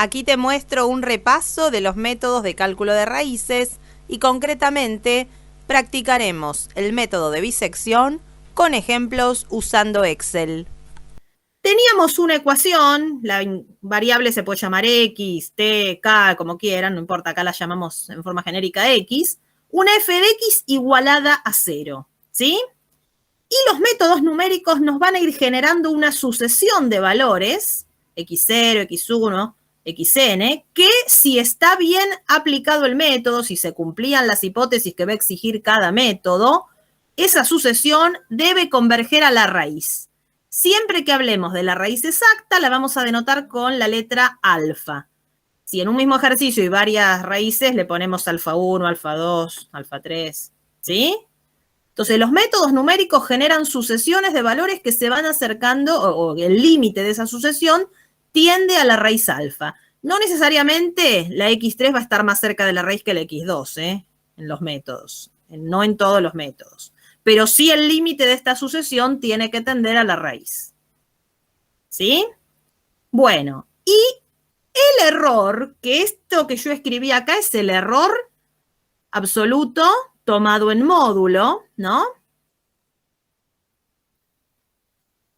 Aquí te muestro un repaso de los métodos de cálculo de raíces y concretamente practicaremos el método de bisección con ejemplos usando Excel. Teníamos una ecuación, la variable se puede llamar X, T, K, como quieran, no importa, acá la llamamos en forma genérica X, una f de X igualada a 0, ¿sí? Y los métodos numéricos nos van a ir generando una sucesión de valores, x0, x1, xn, que si está bien aplicado el método, si se cumplían las hipótesis que va a exigir cada método, esa sucesión debe converger a la raíz. Siempre que hablemos de la raíz exacta, la vamos a denotar con la letra alfa. Si en un mismo ejercicio hay varias raíces, le ponemos alfa 1, alfa 2, alfa 3, ¿sí? Entonces, los métodos numéricos generan sucesiones de valores que se van acercando, o el límite de esa sucesión tiende a la raíz alfa. No necesariamente la x3 va a estar más cerca de la raíz que la x2, en los métodos, no en todos los métodos. Pero sí el límite de esta sucesión tiene que tender a la raíz. ¿Sí? Bueno, y el error, que esto que yo escribí acá es el error absoluto tomado en módulo, ¿no?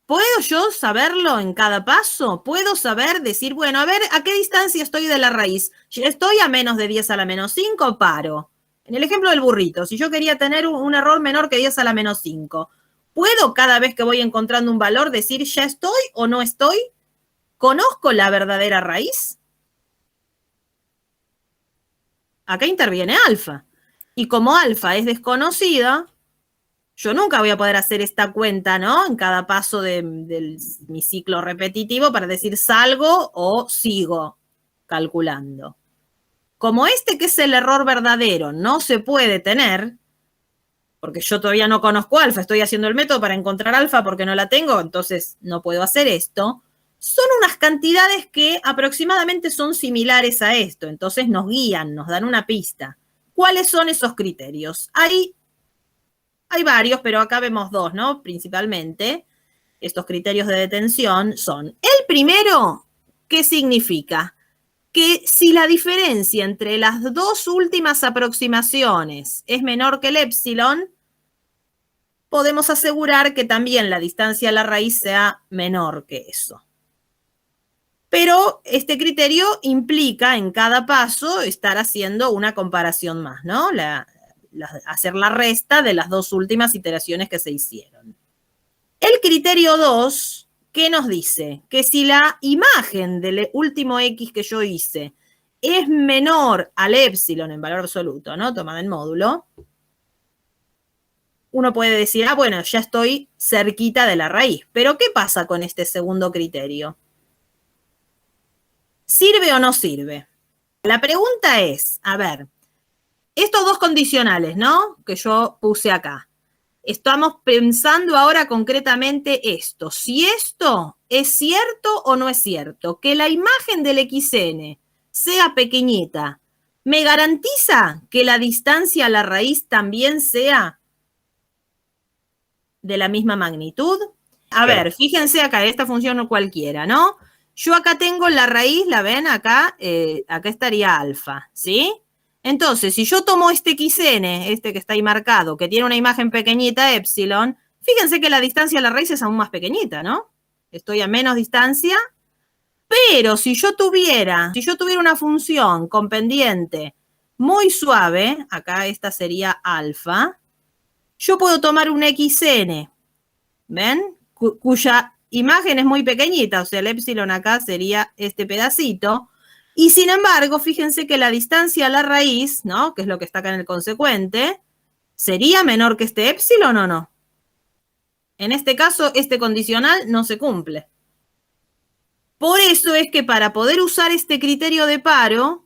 ¿Puedo yo saberlo en cada paso? ¿Puedo saber, decir, bueno, a ver, ¿a qué distancia estoy de la raíz? ¿Estoy a menos de 10 a la menos 5? Paro. En el ejemplo del burrito, si yo quería tener un error menor que 10 a la menos 5, ¿puedo cada vez que voy encontrando un valor decir ya estoy o no estoy? ¿Conozco la verdadera raíz? Acá interviene alfa. Y como alfa es desconocida, yo nunca voy a poder hacer esta cuenta, ¿no? En cada paso de mi ciclo repetitivo para decir salgo o sigo calculando. Como este que es el error verdadero no se puede tener, porque yo todavía no conozco alfa, estoy haciendo el método para encontrar alfa porque no la tengo, entonces no puedo hacer esto, son unas cantidades que aproximadamente son similares a esto, entonces nos guían, nos dan una pista. ¿Cuáles son esos criterios? Hay varios, pero acá vemos dos, ¿no? Principalmente, estos criterios de detención son, el primero, ¿qué significa? Que si la diferencia entre las dos últimas aproximaciones es menor que el épsilon, podemos asegurar que también la distancia a la raíz sea menor que eso. Pero este criterio implica en cada paso estar haciendo una comparación más, ¿no? Hacer la resta de las dos últimas iteraciones que se hicieron. El criterio 2, ¿qué nos dice? Que si la imagen del último X que yo hice es menor al épsilon en valor absoluto, ¿no? Tomada en módulo, uno puede decir, ah, bueno, ya estoy cerquita de la raíz. Pero ¿qué pasa con este segundo criterio? ¿Sirve o no sirve? La pregunta es, a ver, estos dos condicionales, ¿no? Que yo puse acá. Estamos pensando ahora concretamente esto. Si esto es cierto o no es cierto, que la imagen del XN sea pequeñita, ¿me garantiza que la distancia a la raíz también sea de la misma magnitud? A ver, fíjense acá, esta función cualquiera, ¿no? Yo acá tengo la raíz, ¿la ven? Acá, acá estaría alfa, ¿sí? Entonces, si yo tomo este xn, este que está ahí marcado, que tiene una imagen pequeñita, epsilon, fíjense que la distancia a la raíz es aún más pequeñita, ¿no? Estoy a menos distancia, pero si yo tuviera una función con pendiente muy suave, acá esta sería alfa, yo puedo tomar un xn, ¿ven? Cuya imagen es muy pequeñita, o sea, el épsilon acá sería este pedacito, y sin embargo, fíjense que la distancia a la raíz, ¿no? Que es lo que está acá en el consecuente, ¿sería menor que este épsilon o no? En este caso, este condicional no se cumple. Por eso es que para poder usar este criterio de paro,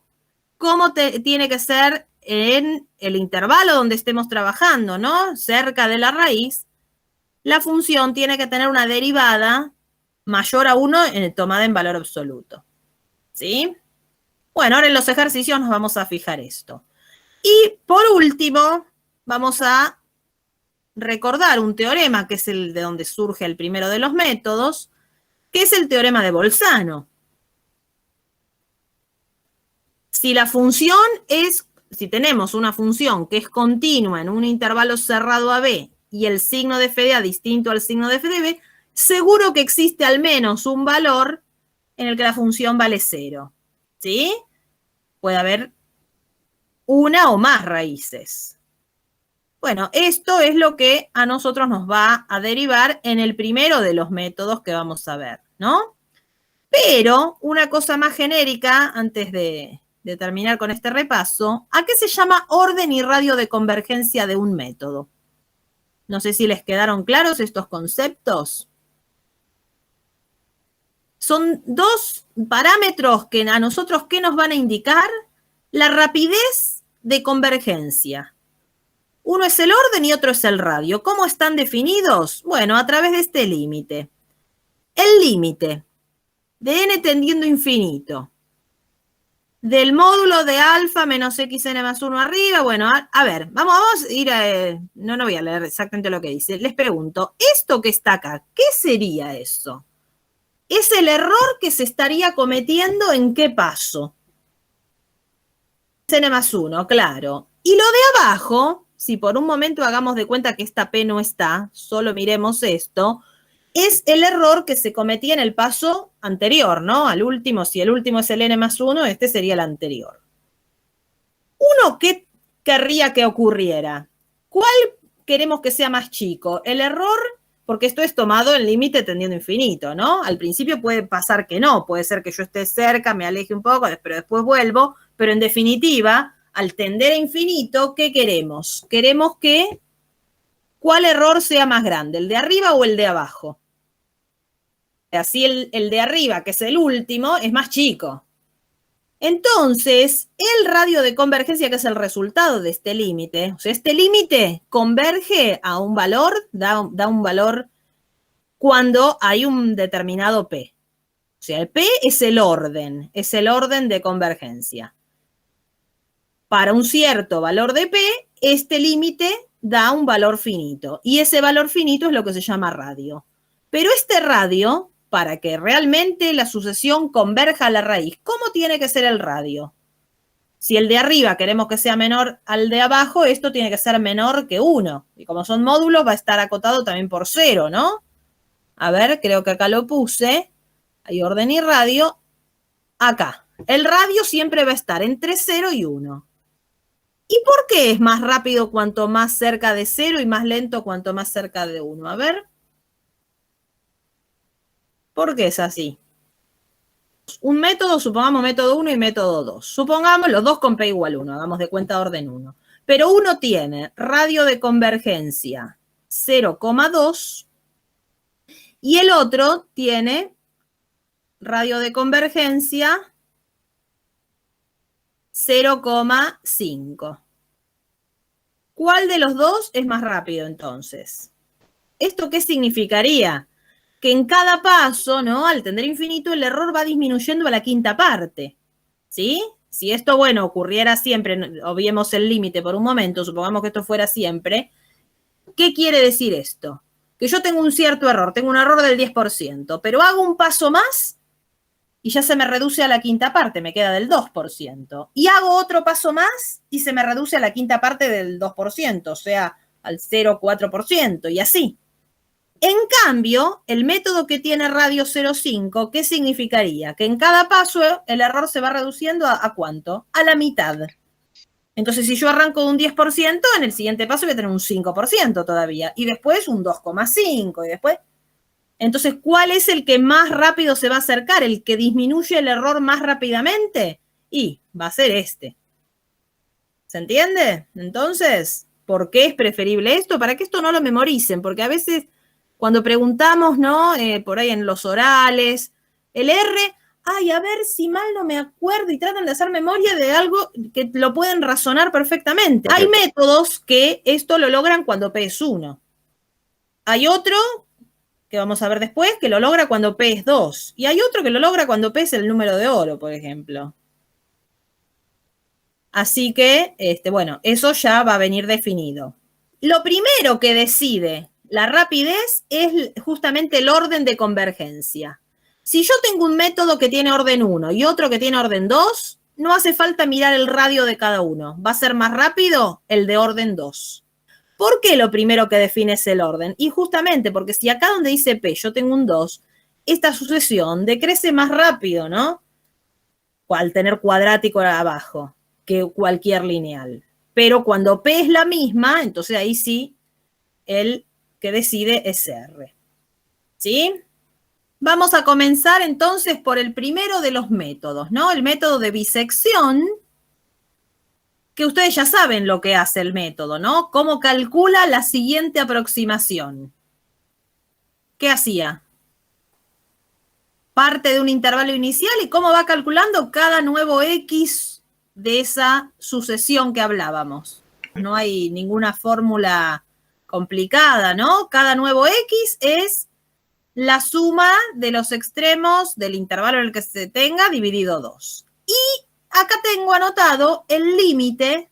¿cómo tiene que ser en el intervalo donde estemos trabajando, ¿no? Cerca de la raíz, la función tiene que tener una derivada mayor a 1 tomada en valor absoluto. ¿Sí? Bueno, ahora en los ejercicios nos vamos a fijar esto. Y por último, vamos a recordar un teorema, que es el de donde surge el primero de los métodos, que es el teorema de Bolzano. Si la función es, si tenemos una función que es continua en un intervalo cerrado AB y el signo de f de A distinto al signo de f de B, seguro que existe al menos un valor en el que la función vale 0. ¿Sí? Puede haber una o más raíces. Bueno, esto es lo que a nosotros nos va a derivar en el primero de los métodos que vamos a ver, ¿no? Pero una cosa más genérica, antes de terminar con este repaso, ¿a qué se llama orden y radio de convergencia de un método? No sé si les quedaron claros estos conceptos. Son dos parámetros que a nosotros, ¿qué nos van a indicar? La rapidez de convergencia. Uno es el orden y otro es el radio. ¿Cómo están definidos? Bueno, a través de este límite. El límite de n tendiendo a infinito del módulo de alfa menos xn más 1 arriba. Bueno, a ver, vamos a ir a... No voy a leer exactamente lo que dice. Les pregunto, ¿esto que está acá, qué sería eso? Es el error que se estaría cometiendo ¿en qué paso? N más 1, claro. Y lo de abajo, si por un momento hagamos de cuenta que esta P no está, solo miremos esto, es el error que se cometía en el paso anterior, ¿no? Al último, si el último es el N más 1, este sería el anterior. Uno, ¿qué querría que ocurriera? ¿Cuál queremos que sea más chico? El error, porque esto es tomado en límite tendiendo a infinito, ¿no? Al principio puede pasar que no, puede ser que yo esté cerca, me aleje un poco, pero después vuelvo, pero en definitiva, al tender a infinito, ¿qué queremos? Queremos que, ¿cuál error sea más grande, el de arriba o el de abajo? Así el de arriba, que es el último, es más chico. Entonces, el radio de convergencia, que es el resultado de este límite, o sea, este límite converge a un valor, da un valor cuando hay un determinado P. O sea, el P es el orden de convergencia. Para un cierto valor de P, este límite da un valor finito. Y ese valor finito es lo que se llama radio. Pero este radio, para que realmente la sucesión converja a la raíz, ¿cómo tiene que ser el radio? Si el de arriba queremos que sea menor al de abajo, esto tiene que ser menor que 1. Y como son módulos, va a estar acotado también por 0, ¿no? A ver, creo que acá lo puse. Hay orden y radio. Acá. El radio siempre va a estar entre 0 y 1. ¿Y por qué es más rápido cuanto más cerca de 0 y más lento cuanto más cerca de 1? A ver. ¿Por qué es así? Un método, supongamos método 1 y método 2. Supongamos los dos con P igual 1, hagamos de cuenta orden 1. Pero uno tiene radio de convergencia 0,2 y el otro tiene radio de convergencia 0,5. ¿Cuál de los dos es más rápido entonces? ¿Esto qué significaría? Que en cada paso, ¿no? Al tender infinito, el error va disminuyendo a la quinta parte, ¿sí? Si esto, bueno, ocurriera siempre, obviemos el límite por un momento, supongamos que esto fuera siempre, ¿qué quiere decir esto? Que yo tengo un cierto error, tengo un error del 10%, pero hago un paso más y ya se me reduce a la quinta parte, me queda del 2%. Y hago otro paso más y se me reduce a la quinta parte del 2%, o sea, al 0,4%, y así. En cambio, el método que tiene radio 0,5, ¿qué significaría? Que en cada paso el error se va reduciendo ¿a cuánto? A la mitad. Entonces, si yo arranco de un 10%, en el siguiente paso voy a tener un 5% todavía. Y después un 2,5%. Y después... Entonces, ¿cuál es el que más rápido se va a acercar? ¿El que disminuye el error más rápidamente? Y va a ser este. ¿Se entiende? Entonces, ¿por qué es preferible esto? Para que esto no lo memoricen, porque a veces... Cuando preguntamos, ¿no? Por ahí en los orales, el R, ay, a ver si mal no me acuerdo, y tratan de hacer memoria de algo que lo pueden razonar perfectamente. Hay métodos que esto lo logran cuando P es 1. Hay otro, que vamos a ver después, que lo logra cuando P es 2. Y hay otro que lo logra cuando P es el número de oro, por ejemplo. Así que, bueno, eso ya va a venir definido. Lo primero que decide la rapidez es justamente el orden de convergencia. Si yo tengo un método que tiene orden 1 y otro que tiene orden 2, no hace falta mirar el radio de cada uno. Va a ser más rápido el de orden 2. ¿Por qué lo primero que define es el orden? Y justamente porque si acá donde dice P yo tengo un 2, esta sucesión decrece más rápido, ¿no? Al tener cuadrático abajo que cualquier lineal. Pero cuando P es la misma, entonces ahí sí el que decide es R. ¿Sí? Vamos a comenzar entonces por el primero de los métodos, ¿no? El método de bisección, que ustedes ya saben lo que hace el método, ¿no? Cómo calcula la siguiente aproximación. ¿Qué hacía? Parte de un intervalo inicial y cómo va calculando cada nuevo X de esa sucesión que hablábamos. No hay ninguna fórmula complicada, ¿no? Cada nuevo X es la suma de los extremos del intervalo en el que se tenga dividido 2. Y acá tengo anotado el límite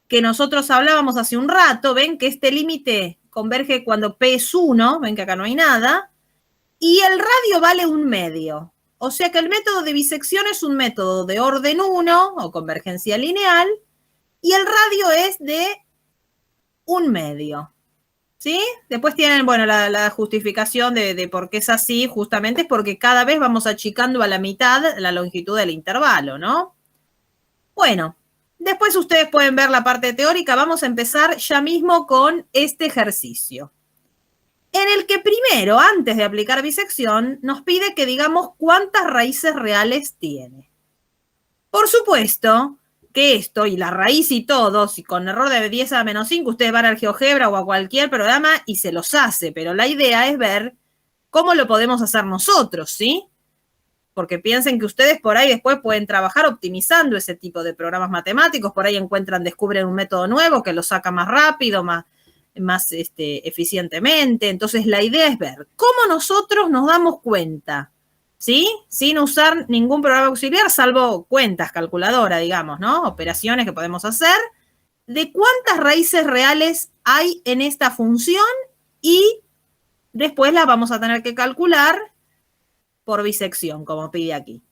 que nosotros hablábamos hace un rato. Ven que este límite converge cuando P es 1, ven que acá no hay nada, y el radio vale 1/2. O sea que el método de bisección es un método de orden 1 o convergencia lineal, y el radio es de 1/2. ¿Sí? Después tienen, bueno, la justificación de por qué es así, justamente es porque cada vez vamos achicando a la mitad la longitud del intervalo, ¿no? Bueno, después ustedes pueden ver la parte teórica. Vamos a empezar ya mismo con este ejercicio, en el que primero, antes de aplicar bisección, nos pide que digamos cuántas raíces reales tiene. Por supuesto que esto, y la raíz y todo, si con error de 10 a menos 5, ustedes van al GeoGebra o a cualquier programa y se los hace, pero la idea es ver cómo lo podemos hacer nosotros, ¿sí? Porque piensen que ustedes por ahí después pueden trabajar optimizando ese tipo de programas matemáticos, por ahí descubren un método nuevo que lo saca más rápido, más eficientemente. Entonces la idea es ver cómo nosotros nos damos cuenta, ¿sí? Sin usar ningún programa auxiliar, salvo cuentas, calculadora, digamos, ¿no? Operaciones que podemos hacer, de cuántas raíces reales hay en esta función, y después las vamos a tener que calcular por bisección, como pide aquí.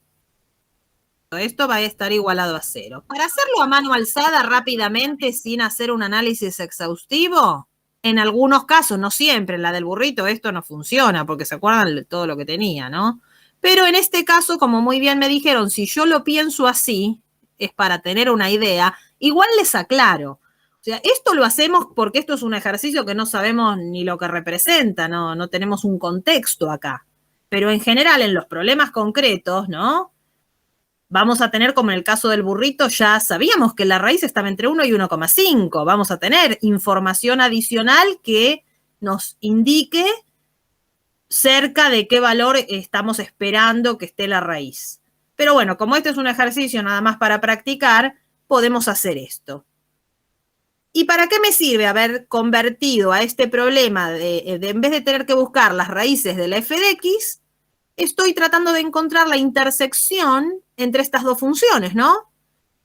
Esto va a estar igualado a 0. Para hacerlo a mano alzada rápidamente, sin hacer un análisis exhaustivo, en algunos casos, no siempre, en la del burrito esto no funciona, porque se acuerdan de todo lo que tenía, ¿no? Pero en este caso, como muy bien me dijeron, si yo lo pienso así, es para tener una idea, igual les aclaro. O sea, esto lo hacemos porque esto es un ejercicio que no sabemos ni lo que representa, no tenemos un contexto acá. Pero en general, en los problemas concretos, ¿no? Vamos a tener, como en el caso del burrito, ya sabíamos que la raíz estaba entre 1 y 1,5. Vamos a tener información adicional que nos indique cerca de qué valor estamos esperando que esté la raíz. Pero bueno, como este es un ejercicio nada más para practicar, podemos hacer esto. ¿Y para qué me sirve haber convertido a este problema de en vez de tener que buscar las raíces de la f de x, estoy tratando de encontrar la intersección entre estas dos funciones, ¿no?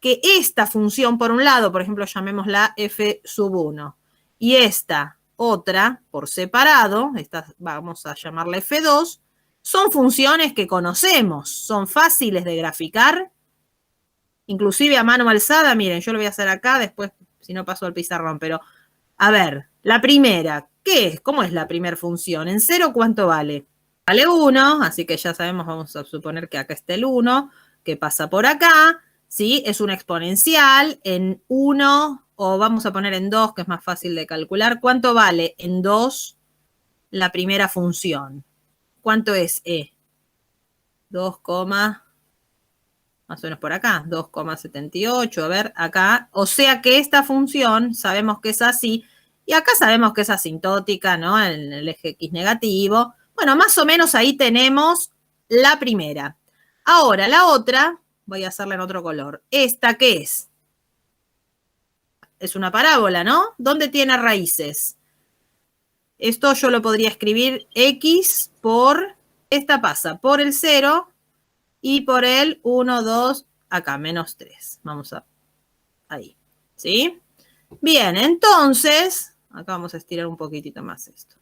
Que esta función, por un lado, por ejemplo, llamémosla f sub 1, y esta otra, por separado, esta vamos a llamarla f2, son funciones que conocemos, son fáciles de graficar, inclusive a mano alzada. Miren, yo lo voy a hacer acá, después si no paso al pizarrón, pero a ver, la primera, ¿qué es? ¿Cómo es la primera función? ¿En 0 cuánto vale? Vale 1, así que ya sabemos, vamos a suponer que acá está el 1, que pasa por acá, ¿sí? Es una exponencial en 1, o vamos a poner en 2, que es más fácil de calcular. ¿Cuánto vale en 2 la primera función? ¿Cuánto es E? 2, más o menos por acá, 2,78, a ver, acá. O sea que esta función sabemos que es así, y acá sabemos que es asintótica, ¿no? En el eje X negativo. Bueno, más o menos ahí tenemos la primera. Ahora, la otra, voy a hacerla en otro color. ¿Esta qué es? Es una parábola, ¿no? ¿Dónde tiene raíces? Esto yo lo podría escribir X por, esta pasa por el 0 y por el 1, 2, acá, menos 3. Vamos a, ahí, ¿sí? Bien, entonces, acá vamos a estirar un poquitito más esto.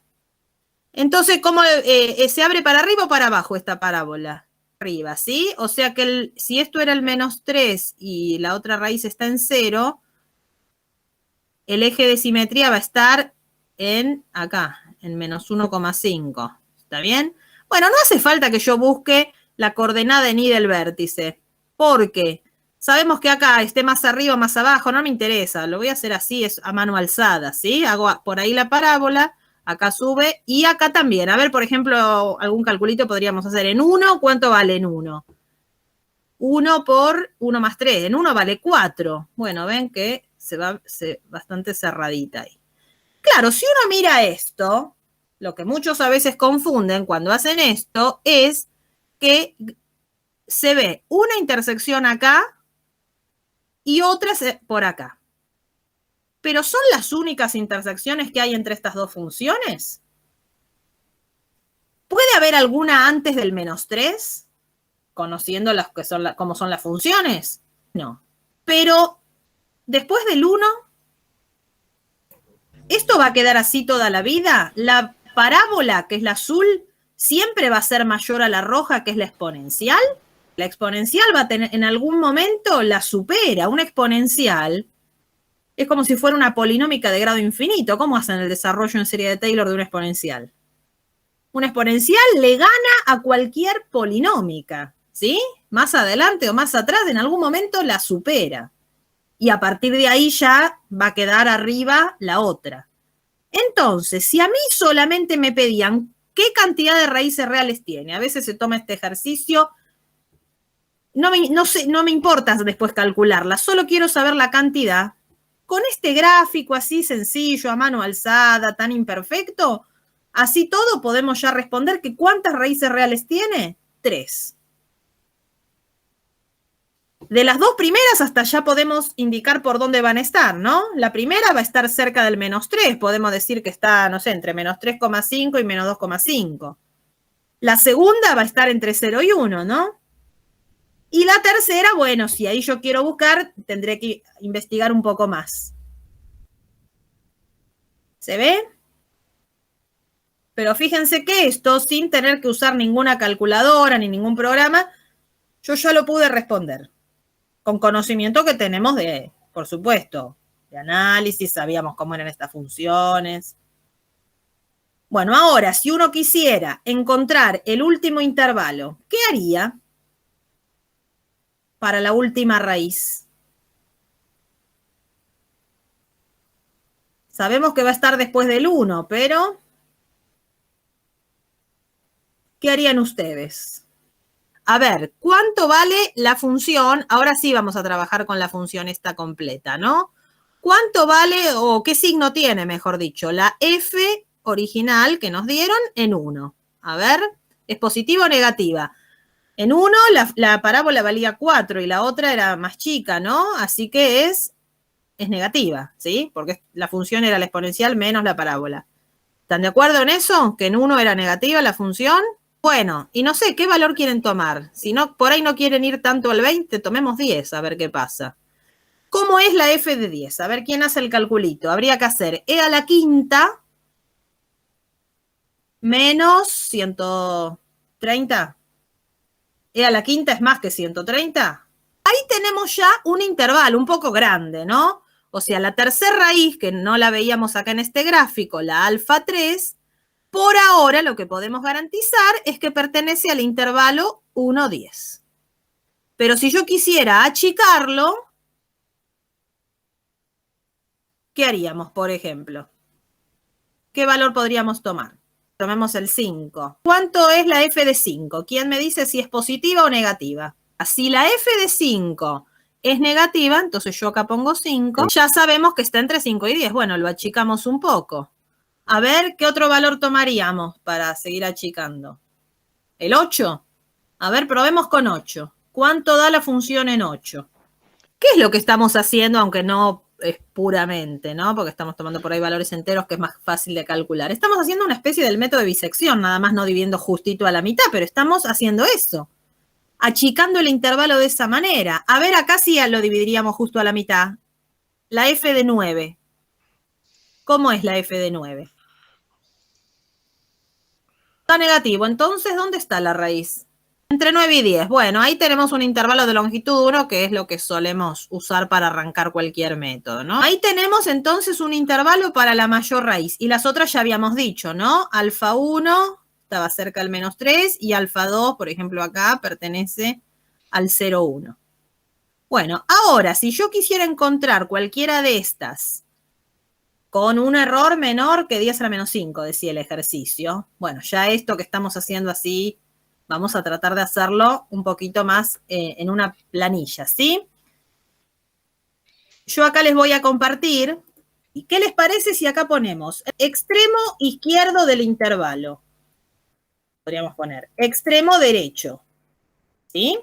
Entonces, ¿cómo se abre para arriba o para abajo esta parábola? arriba, ¿sí? O sea que si esto era el menos 3 y la otra raíz está en 0, el eje de simetría va a estar en acá, en menos 1,5. ¿Está bien? Bueno, no hace falta que yo busque la coordenada en y del vértice, porque sabemos que acá esté más arriba o más abajo, no me interesa, lo voy a hacer así, es a mano alzada, ¿sí? Hago por ahí la parábola, acá sube y acá también. A ver, por ejemplo, algún calculito podríamos hacer. En 1, ¿cuánto vale en 1? 1 por 1 más 3. En 1 vale 4. Bueno, ven que se va bastante cerradita ahí. Claro, si uno mira esto, lo que muchos a veces confunden cuando hacen esto es que se ve una intersección acá y otra por acá. ¿Pero son las únicas intersecciones que hay entre estas dos funciones? ¿Puede haber alguna antes del menos 3? Conociendo las que son cómo son las funciones. No. Pero después del 1, ¿esto va a quedar así toda la vida? La parábola, que es la azul, siempre va a ser mayor a la roja, que es la exponencial. La exponencial va a tener, en algún momento la supera. Una exponencial es como si fuera una polinómica de grado infinito. ¿Cómo hacen el desarrollo en serie de Taylor de una exponencial? Una exponencial le gana a cualquier polinómica, ¿sí? Más adelante o más atrás, en algún momento la supera. Y a partir de ahí ya va a quedar arriba la otra. Entonces, si a mí solamente me pedían qué cantidad de raíces reales tiene, a veces se toma este ejercicio, no me importa después calcularla, solo quiero saber la cantidad. Con este gráfico así sencillo, a mano alzada, tan imperfecto, así todo podemos ya responder que ¿cuántas raíces reales tiene? 3. De las dos primeras hasta ya podemos indicar por dónde van a estar, ¿no? La primera va a estar cerca del menos 3. Podemos decir que está, no sé, entre menos 3,5 y menos 2,5. La segunda va a estar entre 0 y 1, ¿no? Y la tercera, bueno, si ahí yo quiero buscar, tendré que investigar un poco más. ¿Se ve? Pero fíjense que esto, sin tener que usar ninguna calculadora ni ningún programa, yo ya lo pude responder. Con conocimiento que tenemos de, por supuesto, de análisis, sabíamos cómo eran estas funciones. Bueno, ahora, si uno quisiera encontrar el último intervalo, ¿qué haría para la última raíz? Sabemos que va a estar después del 1, pero ¿qué harían ustedes? A ver, ¿cuánto vale la función? Ahora sí vamos a trabajar con la función esta completa, ¿no? ¿Cuánto vale o qué signo tiene, mejor dicho, la f original que nos dieron en 1? A ver, ¿es positiva o negativa? En 1 la parábola valía 4 y la otra era más chica, ¿no? Así que es negativa, ¿sí? Porque la función era la exponencial menos la parábola. ¿Están de acuerdo en eso? ¿Que en 1 era negativa la función? Bueno, y no sé, ¿qué valor quieren tomar? Si no, por ahí no quieren ir tanto al 20, tomemos 10, a ver qué pasa. ¿Cómo es la f de 10? A ver quién hace el calculito. Habría que hacer e a la quinta menos 130. E a la quinta es más que 130. Ahí tenemos ya un intervalo un poco grande, ¿no? O sea, la tercera raíz, que no la veíamos acá en este gráfico, la alfa 3, por ahora lo que podemos garantizar es que pertenece al intervalo 1, 10. Pero si yo quisiera achicarlo, ¿qué haríamos, por ejemplo? ¿Qué valor podríamos tomar? Tomemos el 5. ¿Cuánto es la f de 5? ¿Quién me dice si es positiva o negativa? Si la f de 5 es negativa, entonces yo acá pongo 5. Ya sabemos que está entre 5 y 10. Bueno, lo achicamos un poco. A ver, ¿qué otro valor tomaríamos para seguir achicando? ¿El 8? A ver, probemos con 8. ¿Cuánto da la función en 8? ¿Qué es lo que estamos haciendo, aunque no es puramente, ¿no? Porque estamos tomando por ahí valores enteros que es más fácil de calcular. Estamos haciendo una especie del método de bisección, nada más no dividiendo justito a la mitad, pero estamos haciendo eso. Achicando el intervalo de esa manera. A ver, acá sí lo dividiríamos justo a la mitad. La f de 9. ¿Cómo es la f de 9? Está negativo. Entonces, ¿dónde está la raíz? Entre 9 y 10. Bueno, ahí tenemos un intervalo de longitud 1, que es lo que solemos usar para arrancar cualquier método, ¿no? Ahí tenemos entonces un intervalo para la mayor raíz. Y las otras ya habíamos dicho, ¿no? Alfa 1 estaba cerca del menos 3 y alfa 2, por ejemplo, acá pertenece al 0,1. Bueno, ahora, si yo quisiera encontrar cualquiera de estas con un error menor que 10 a la menos 5, decía el ejercicio, bueno, ya esto que estamos haciendo así, vamos a tratar de hacerlo un poquito más en una planilla, ¿sí? Yo acá les voy a compartir. ¿Y qué les parece si acá ponemos extremo izquierdo del intervalo? Podríamos poner extremo derecho, ¿sí?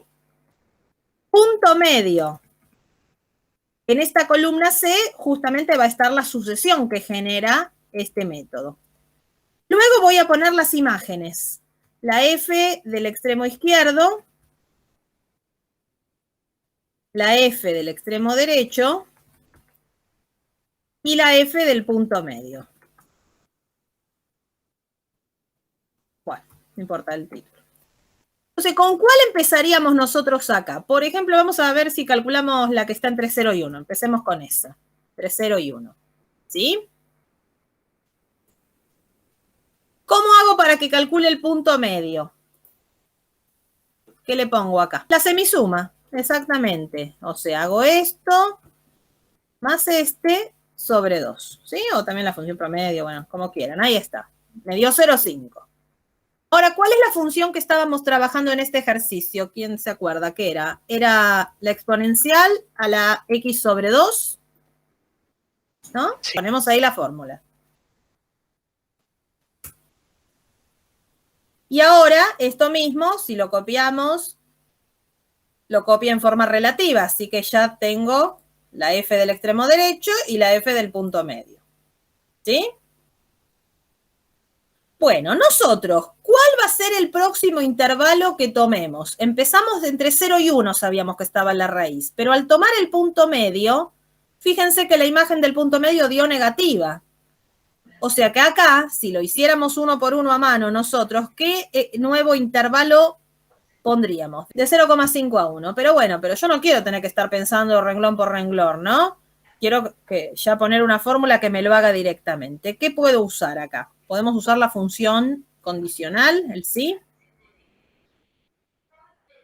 Punto medio. En esta columna C justamente va a estar la sucesión que genera este método. Luego voy a poner las imágenes. La F del extremo izquierdo, la F del extremo derecho y la F del punto medio. Bueno, no importa el título. Entonces, ¿con cuál empezaríamos nosotros acá? Por ejemplo, vamos a ver si calculamos la que está entre 0 y 1. Empecemos con esa, entre 0 y 1. ¿Sí? ¿Cómo hago para que calcule el punto medio? ¿Qué le pongo acá? La semisuma, exactamente. O sea, hago esto más este sobre 2. ¿Sí? O también la función promedio, bueno, como quieran. Ahí está. Me dio 0,5. Ahora, ¿cuál es la función que estábamos trabajando en este ejercicio? ¿Quién se acuerda qué era? Era la exponencial a la x sobre 2, ¿no? Sí. Ponemos ahí la fórmula. Y ahora, esto mismo, si lo copiamos, lo copia en forma relativa. Así que ya tengo la f del extremo derecho y la f del punto medio. ¿Sí? Bueno, nosotros, ¿cuál va a ser el próximo intervalo que tomemos? Empezamos de entre 0 y 1, sabíamos que estaba en la raíz, pero al tomar el punto medio, fíjense que la imagen del punto medio dio negativa. O sea que acá, si lo hiciéramos uno por uno a mano nosotros, ¿qué nuevo intervalo pondríamos? De 0,5 a 1. Pero bueno, pero yo no quiero tener que estar pensando renglón por renglón, ¿no? Quiero que ya poner una fórmula que me lo haga directamente. ¿Qué puedo usar acá? Podemos usar la función condicional, el sí.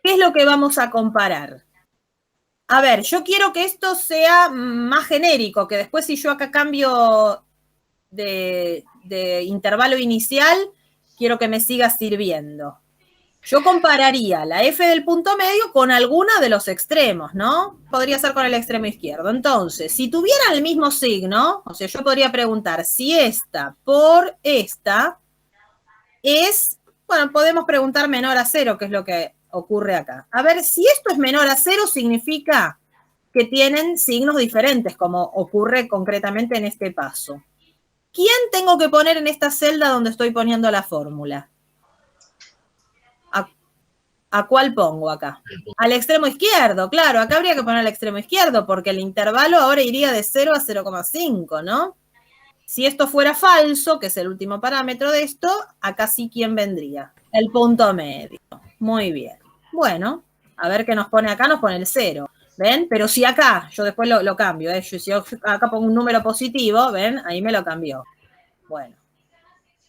¿Qué es lo que vamos a comparar? A ver, yo quiero que esto sea más genérico, que después si yo acá cambio de intervalo inicial, quiero que me siga sirviendo. Yo compararía la f del punto medio con alguna de los extremos, ¿no? Podría ser con el extremo izquierdo. Entonces, si tuvieran el mismo signo, o sea, yo podría preguntar si esta por esta es, bueno, podemos preguntar menor a 0, que es lo que ocurre acá. A ver, si esto es menor a 0, significa que tienen signos diferentes, como ocurre concretamente en este paso. ¿Quién tengo que poner en esta celda donde estoy poniendo la fórmula? ¿A cuál pongo acá? Al extremo izquierdo, claro. Acá habría que poner al extremo izquierdo porque el intervalo ahora iría de 0 a 0,5, ¿no? Si esto fuera falso, que es el último parámetro de esto, acá sí, ¿quién vendría? El punto medio. Muy bien. Bueno, a ver qué nos pone acá. Nos pone el 0. ¿Ven? Pero si acá, yo después lo cambio, ¿eh? Si yo acá pongo un número positivo, ¿ven? Ahí me lo cambió. Bueno.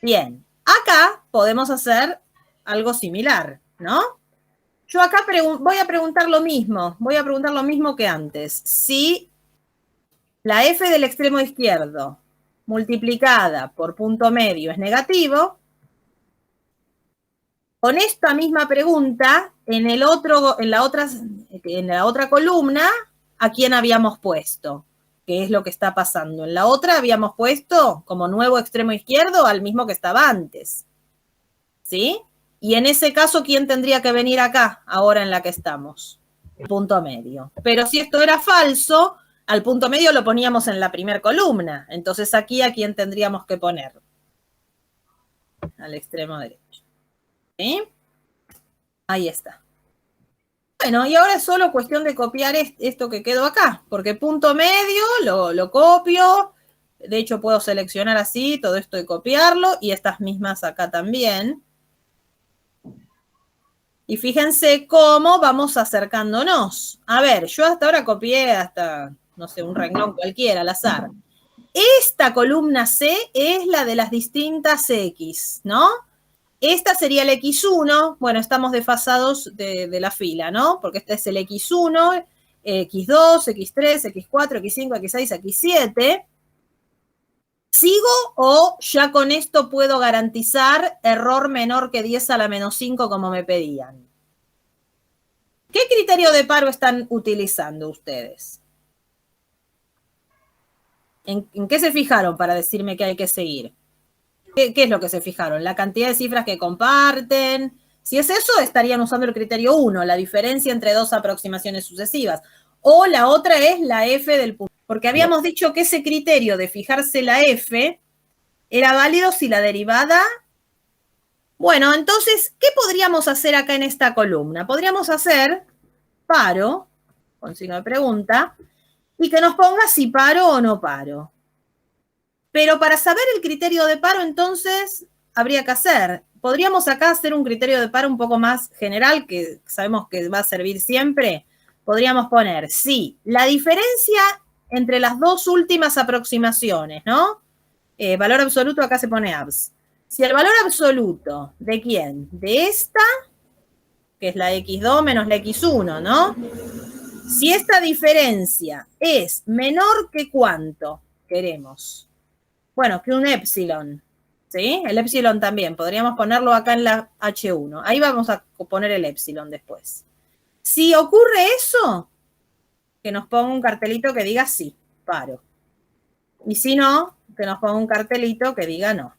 Bien. Acá podemos hacer algo similar, ¿no? Yo acá voy a preguntar lo mismo que antes. Si la f del extremo izquierdo multiplicada por punto medio es negativo, con esta misma pregunta, en la otra columna, ¿a quién habíamos puesto? ¿Qué es lo que está pasando? En la otra habíamos puesto como nuevo extremo izquierdo al mismo que estaba antes. ¿Sí? Y en ese caso, ¿quién tendría que venir acá, ahora en la que estamos? El punto medio. Pero si esto era falso, al punto medio lo poníamos en la primera columna. Entonces aquí, ¿a quién tendríamos que poner? Al extremo derecho. ¿Sí? Ahí está. Bueno, y ahora es solo cuestión de copiar esto que quedó acá, porque punto medio lo copio. De hecho, puedo seleccionar así todo esto y copiarlo, y estas mismas acá también. Y fíjense cómo vamos acercándonos. A ver, yo hasta ahora copié hasta, no sé, un renglón cualquiera, al azar. Esta columna C es la de las distintas X, ¿no? Esta sería el X1. Bueno, estamos desfasados de la fila, ¿no? Porque este es el X1, X2, X3, X4, X5, X6, X7. ¿Sigo o ya con esto puedo garantizar error menor que 10 a la menos 5 como me pedían? ¿Qué criterio de paro están utilizando ustedes? ¿En qué se fijaron para decirme que hay que seguir? ¿Qué es lo que se fijaron? ¿La cantidad de cifras que comparten? Si es eso, estarían usando el criterio 1, la diferencia entre dos aproximaciones sucesivas. O la otra es la F del punto. Porque habíamos dicho que ese criterio de fijarse la F era válido si la derivada... Bueno, entonces, ¿qué podríamos hacer acá en esta columna? Podríamos hacer paro, con signo de pregunta, y que nos ponga si paro o no paro. Pero para saber el criterio de paro, entonces, habría que hacer. Podríamos acá hacer un criterio de paro un poco más general, que sabemos que va a servir siempre. Podríamos poner, sí, la diferencia entre las dos últimas aproximaciones, ¿no? Valor absoluto, acá se pone abs. Si el valor absoluto, ¿de quién? De esta, que es la x2 menos la x1, ¿no? Si esta diferencia es menor que ¿cuánto queremos? Bueno, que un epsilon, ¿sí? El epsilon también, podríamos ponerlo acá en la H1. Ahí vamos a poner el epsilon después. Si ocurre eso, que nos ponga un cartelito que diga sí, paro. Y si no, que nos ponga un cartelito que diga no.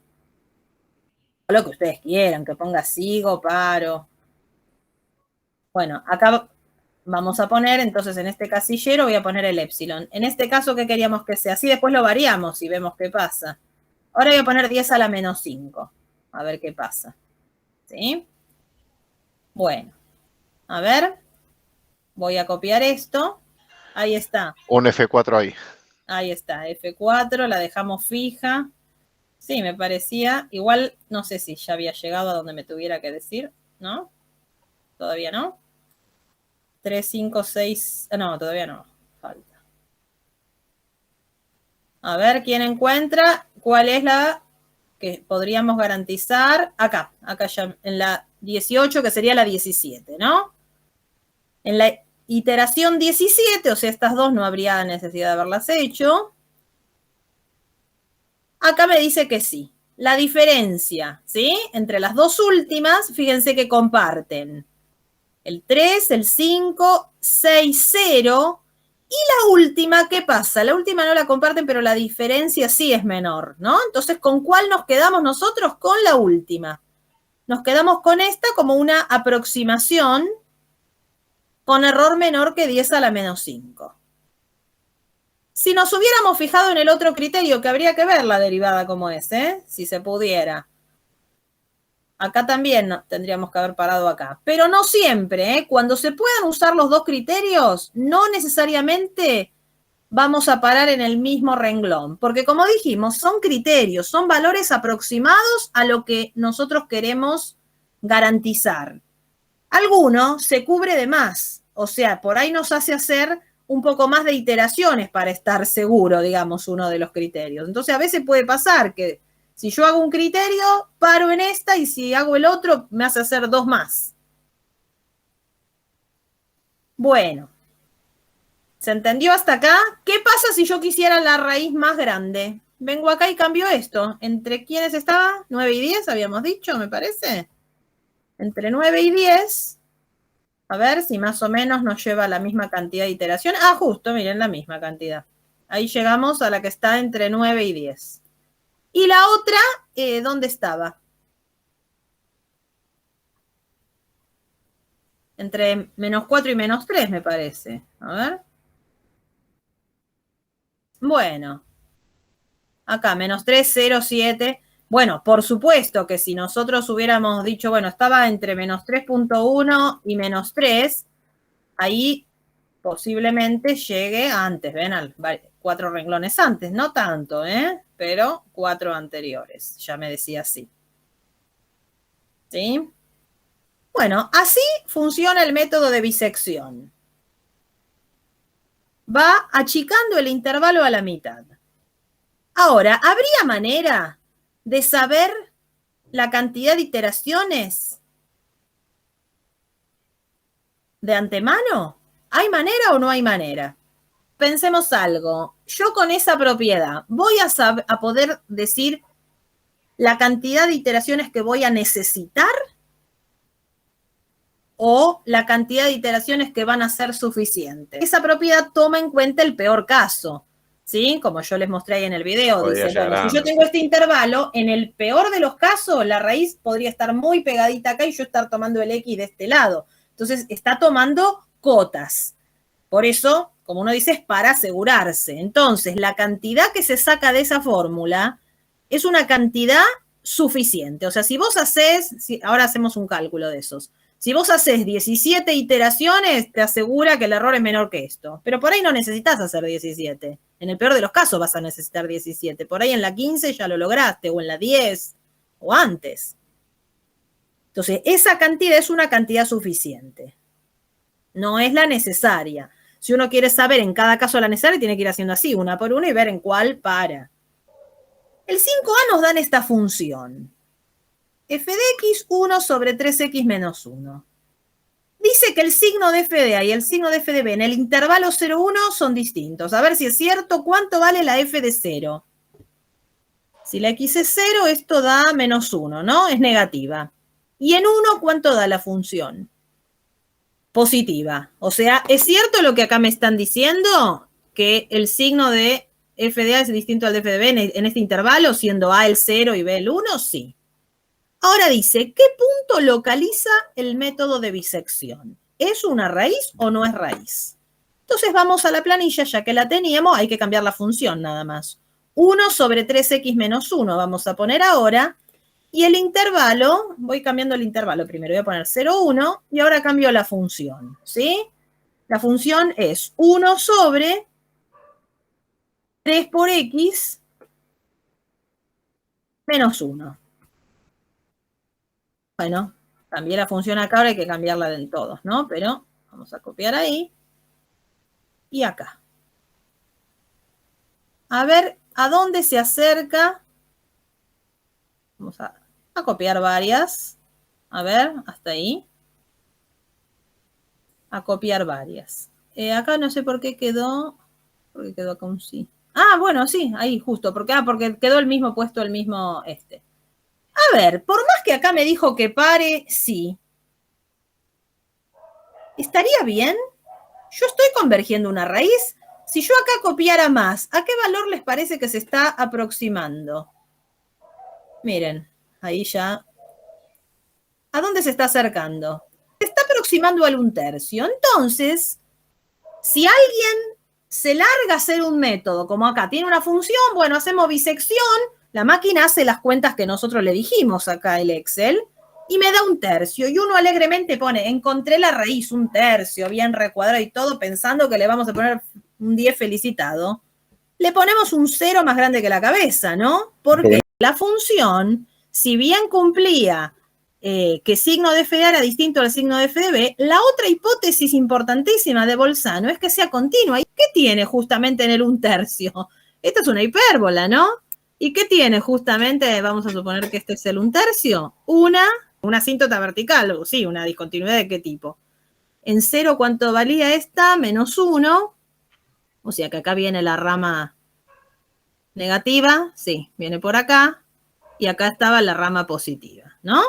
Lo que ustedes quieran, que ponga sigo, paro. Bueno, acá vamos a poner, entonces en este casillero voy a poner el epsilon. En este caso, ¿qué queríamos que sea? Así después lo variamos y vemos qué pasa. Ahora voy a poner 10 a la menos 5. A ver qué pasa. ¿Sí? Bueno, a ver. Voy a copiar esto. Ahí está. Un F4 ahí. Ahí está, F4, la dejamos fija. Sí, me parecía. Igual, no sé si ya había llegado a donde me tuviera que decir, ¿no? Todavía no. 3, 5, 6. No, todavía no. Falta. A ver quién encuentra cuál es la que podríamos garantizar. Acá ya en la 18, que sería la 17, ¿no? En la iteración 17, o sea, estas dos no habría necesidad de haberlas hecho. Acá me dice que sí. La diferencia, ¿sí? Entre las dos últimas, fíjense que comparten el 3, el 5, 6, 0. Y la última, ¿qué pasa? La última no la comparten, pero la diferencia sí es menor, ¿no? Entonces, ¿con cuál nos quedamos nosotros? Con la última. Nos quedamos con esta como una aproximación con error menor que 10 a la menos 5. Si nos hubiéramos fijado en el otro criterio, que habría que ver la derivada como es, ¿eh? Si se pudiera. Acá también tendríamos que haber parado acá. Pero no siempre, ¿eh? Cuando se puedan usar los dos criterios, no necesariamente vamos a parar en el mismo renglón. Porque como dijimos, son criterios, son valores aproximados a lo que nosotros queremos garantizar. Alguno se cubre de más, o sea, por ahí nos hace hacer un poco más de iteraciones para estar seguro, digamos, uno de los criterios. Entonces, a veces puede pasar que si yo hago un criterio, paro en esta y si hago el otro, me hace hacer dos más. Bueno, ¿se entendió hasta acá? ¿Qué pasa si yo quisiera la raíz más grande? Vengo acá y cambio esto. ¿Entre quiénes estaba? 9 y 10, habíamos dicho, me parece. Entre 9 y 10, a ver si más o menos nos lleva a la misma cantidad de iteraciones. Ah, justo, miren, la misma cantidad. Ahí llegamos a la que está entre 9 y 10. Y la otra, ¿dónde estaba? Entre menos 4 y menos 3, me parece. A ver. Bueno. Acá, menos 3, 0, 7. Bueno, por supuesto que si nosotros hubiéramos dicho, bueno, estaba entre menos 3.1 y menos 3, ahí posiblemente llegue antes, ven, 4 renglones antes, no tanto, pero 4 anteriores, ya me decía así. ¿Sí? Bueno, así funciona el método de bisección. Va achicando el intervalo a la mitad. Ahora, ¿habría manera de saber la cantidad de iteraciones de antemano? ¿Hay manera o no hay manera? Pensemos algo. Yo con esa propiedad voy a poder decir la cantidad de iteraciones que voy a necesitar o la cantidad de iteraciones que van a ser suficientes. Esa propiedad toma en cuenta el peor caso, ¿sí? Como yo les mostré ahí en el video, dice, bueno, si yo tengo este intervalo, en el peor de los casos, la raíz podría estar muy pegadita acá y yo estar tomando el X de este lado. Entonces, está tomando cotas. Por eso, como uno dice, es para asegurarse. Entonces, la cantidad que se saca de esa fórmula es una cantidad suficiente. O sea, si vos haces, ahora hacemos un cálculo de esos. Si vos haces 17 iteraciones, te asegura que el error es menor que esto. Pero por ahí no necesitas hacer 17. En el peor de los casos vas a necesitar 17. Por ahí en la 15 ya lo lograste, o en la 10, o antes. Entonces, esa cantidad es una cantidad suficiente. No es la necesaria. Si uno quiere saber en cada caso la necesaria, tiene que ir haciendo así, una por una, y ver en cuál para. El 5a nos dan esta función. F de x, 1 sobre 3x menos 1. Dice que el signo de f de a y el signo de f de b en el intervalo 0,1 son distintos. A ver si es cierto, ¿cuánto vale la f de 0? Si la x es 0, esto da menos 1, ¿no? Es negativa. Y en 1, ¿cuánto da la función? Positiva. O sea, ¿es cierto lo que acá me están diciendo? Que el signo de f de a es distinto al de f de b en este intervalo, siendo a el 0 y b el 1, sí. Ahora dice, ¿qué punto localiza el método de bisección? ¿Es una raíz o no es raíz? Entonces vamos a la planilla, ya que la teníamos, hay que cambiar la función nada más. 1 sobre 3x menos 1 vamos a poner ahora. Y el intervalo, voy cambiando el intervalo primero, voy a poner 0, 1, y ahora cambio la función, ¿sí? La función es 1 sobre 3 por x menos 1. Bueno, cambié la función acá, ahora hay que cambiarla del todo, ¿no? Pero vamos a copiar ahí y acá. A ver a dónde se acerca. Vamos a copiar varias. A ver, hasta ahí. A copiar varias. Acá no sé por qué quedó. Porque quedó acá un sí. Ah, bueno, sí, ahí justo. Porque quedó el mismo puesto, el mismo este. A ver, por más que acá me dijo que pare, sí. ¿Estaría bien? Yo estoy convergiendo una raíz. Si yo acá copiara más, ¿a qué valor les parece que se está aproximando? Miren, ahí ya. ¿A dónde se está acercando? Se está aproximando al 1/3. Entonces, si alguien se larga a hacer un método, como acá tiene una función, bueno, hacemos bisección, la máquina hace las cuentas que nosotros le dijimos acá el Excel, y me da 1/3. Y uno alegremente pone, encontré la raíz, 1/3, bien recuadrado y todo, pensando que le vamos a poner un 10 felicitado. Le ponemos un 0 más grande que la cabeza, ¿no? Porque la función, si bien cumplía que signo de f de a era distinto al signo de f de b, la otra hipótesis importantísima de Bolzano es que sea continua. ¿Y qué tiene justamente en el 1/3? Esta es una hipérbola, ¿no? ¿Y qué tiene justamente? Vamos a suponer que este es el 1/3. Una asíntota vertical, o sí, una discontinuidad de qué tipo. En 0, ¿cuánto valía esta? Menos 1. O sea que acá viene la rama negativa, sí, viene por acá. Y acá estaba la rama positiva, ¿no?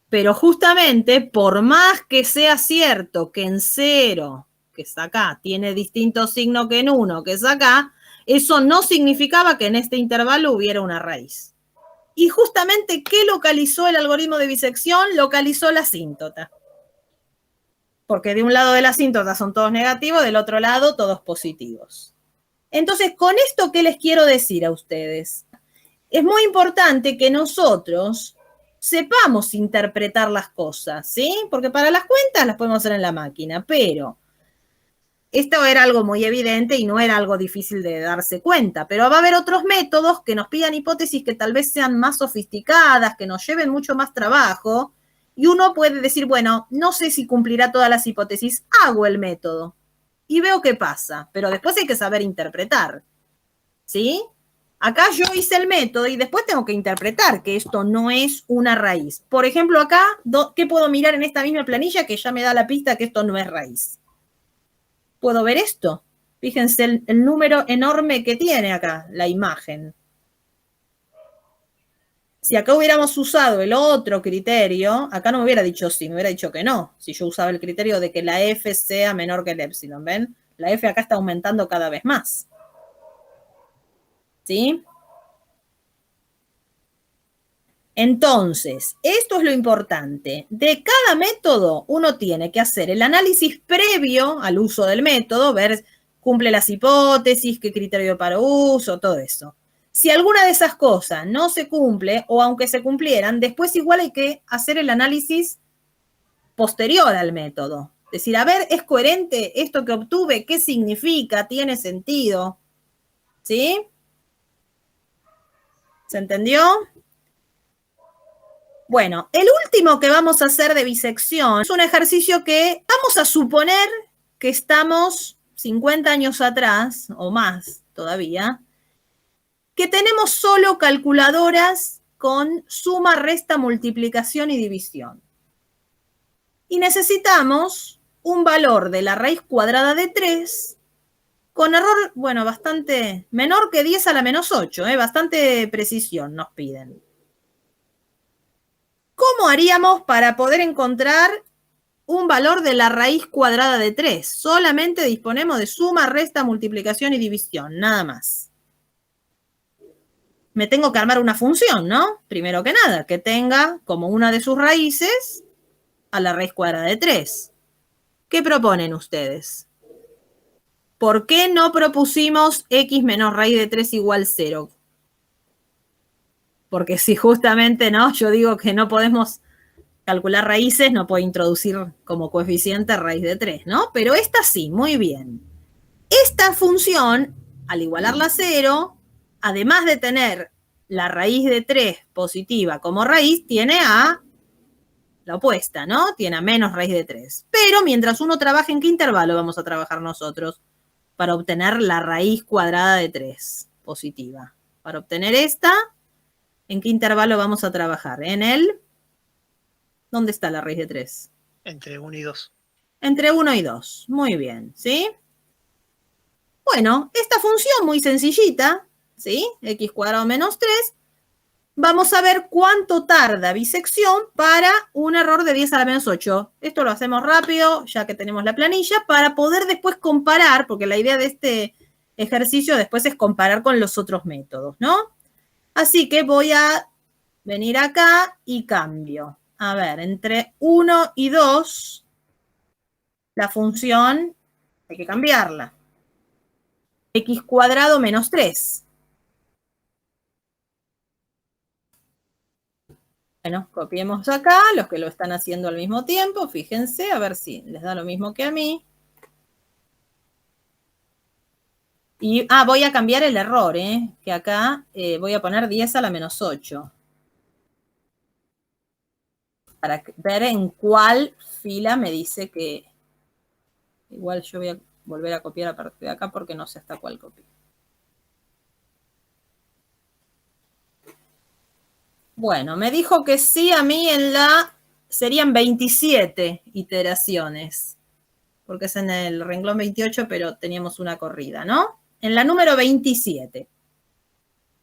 Pero justamente, por más que sea cierto que en 0, que es acá, tiene distinto signo que en 1, que es acá, eso no significaba que en este intervalo hubiera una raíz. Y justamente, ¿qué localizó el algoritmo de bisección? Localizó la asíntota. Porque de un lado de la asíntota son todos negativos, del otro lado todos positivos. Entonces, con esto, ¿qué les quiero decir a ustedes? Es muy importante que nosotros sepamos interpretar las cosas, ¿sí? Porque para las cuentas las podemos hacer en la máquina, pero esto era algo muy evidente y no era algo difícil de darse cuenta, pero va a haber otros métodos que nos pidan hipótesis que tal vez sean más sofisticadas, que nos lleven mucho más trabajo, Y uno puede decir, bueno, no sé si cumplirá todas las hipótesis, hago el método y veo qué pasa, pero después hay que saber interpretar, ¿sí? Acá yo hice el método y después tengo que interpretar que esto no es una raíz. Por ejemplo, acá, ¿qué puedo mirar en esta misma planilla que ya me da la pista que esto no es raíz? ¿Puedo ver esto? Fíjense el número enorme que tiene acá, la imagen. Si acá hubiéramos usado el otro criterio, acá no me hubiera dicho sí, me hubiera dicho que no. Si yo usaba el criterio de que la F sea menor que el épsilon, ¿ven? La F acá está aumentando cada vez más. ¿Sí? Entonces, esto es lo importante. De cada método, uno tiene que hacer el análisis previo al uso del método, ver cumple las hipótesis, qué criterio para uso, todo eso. Si alguna de esas cosas no se cumple, o aunque se cumplieran, después igual hay que hacer el análisis posterior al método. Es decir, a ver, ¿es coherente esto que obtuve? ¿Qué significa? ¿Tiene sentido? ¿Sí? ¿Se entendió? Bueno, el último que vamos a hacer de bisección es un ejercicio que vamos a suponer que estamos 50 años atrás, o más todavía, que tenemos solo calculadoras con suma, resta, multiplicación y división. Y necesitamos un valor de la raíz cuadrada de 3 con error, bueno, bastante menor que 10 a la menos 8, bastante precisión nos piden. ¿Cómo haríamos para poder encontrar un valor de la raíz cuadrada de 3? Solamente disponemos de suma, resta, multiplicación y división, nada más. Me tengo que armar una función, ¿no? Primero que nada, que tenga como una de sus raíces a la raíz cuadrada de 3. ¿Qué proponen ustedes? ¿Por qué no propusimos x menos raíz de 3 igual 0? Porque si justamente, ¿no? Yo digo que no podemos calcular raíces, no puedo introducir como coeficiente raíz de 3, ¿no? Pero esta sí, muy bien. Esta función, al igualarla a 0, además de tener la raíz de 3 positiva como raíz, tiene a la opuesta, ¿no? Tiene a menos raíz de 3. Pero mientras uno trabaja, ¿en qué intervalo vamos a trabajar nosotros para obtener la raíz cuadrada de 3 positiva? Para obtener esta, ¿en qué intervalo vamos a trabajar? En el... ¿Dónde está la raíz de 3? Entre 1 y 2. Entre 1 y 2. Muy bien, ¿sí? Bueno, esta función muy sencillita, ¿sí? X cuadrado menos 3. Vamos a ver cuánto tarda bisección para un error de 10 a la menos 8. Esto lo hacemos rápido, ya que tenemos la planilla, para poder después comparar, porque la idea de este ejercicio después es comparar con los otros métodos, ¿no? Así que voy a venir acá y cambio. A ver, entre 1 y 2, la función hay que cambiarla. X cuadrado menos 3. Bueno, copiemos acá, los que lo están haciendo al mismo tiempo, fíjense, a ver si les da lo mismo que a mí. Y, voy a cambiar el error, que acá voy a poner 10 a la menos 8. Para ver en cuál fila me dice que... Igual yo voy a volver a copiar a partir de acá porque no sé hasta cuál copiar. Bueno, me dijo que sí a mí en la... Serían 27 iteraciones. Porque es en el renglón 28, pero teníamos una corrida, ¿no? En la número 27.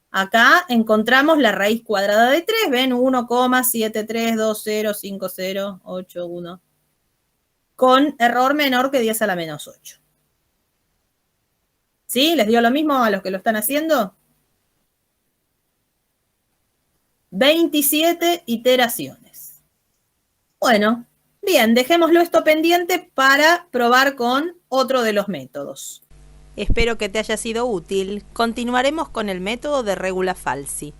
Acá encontramos la raíz cuadrada de 3, ven, 1,73205081, con error menor que 10 a la menos 8. ¿Sí? ¿Les dio lo mismo a los que lo están haciendo? 27 iteraciones. Bueno, bien, dejémoslo esto pendiente para probar con otro de los métodos. Espero que te haya sido útil. Continuaremos con el método de regula falsi.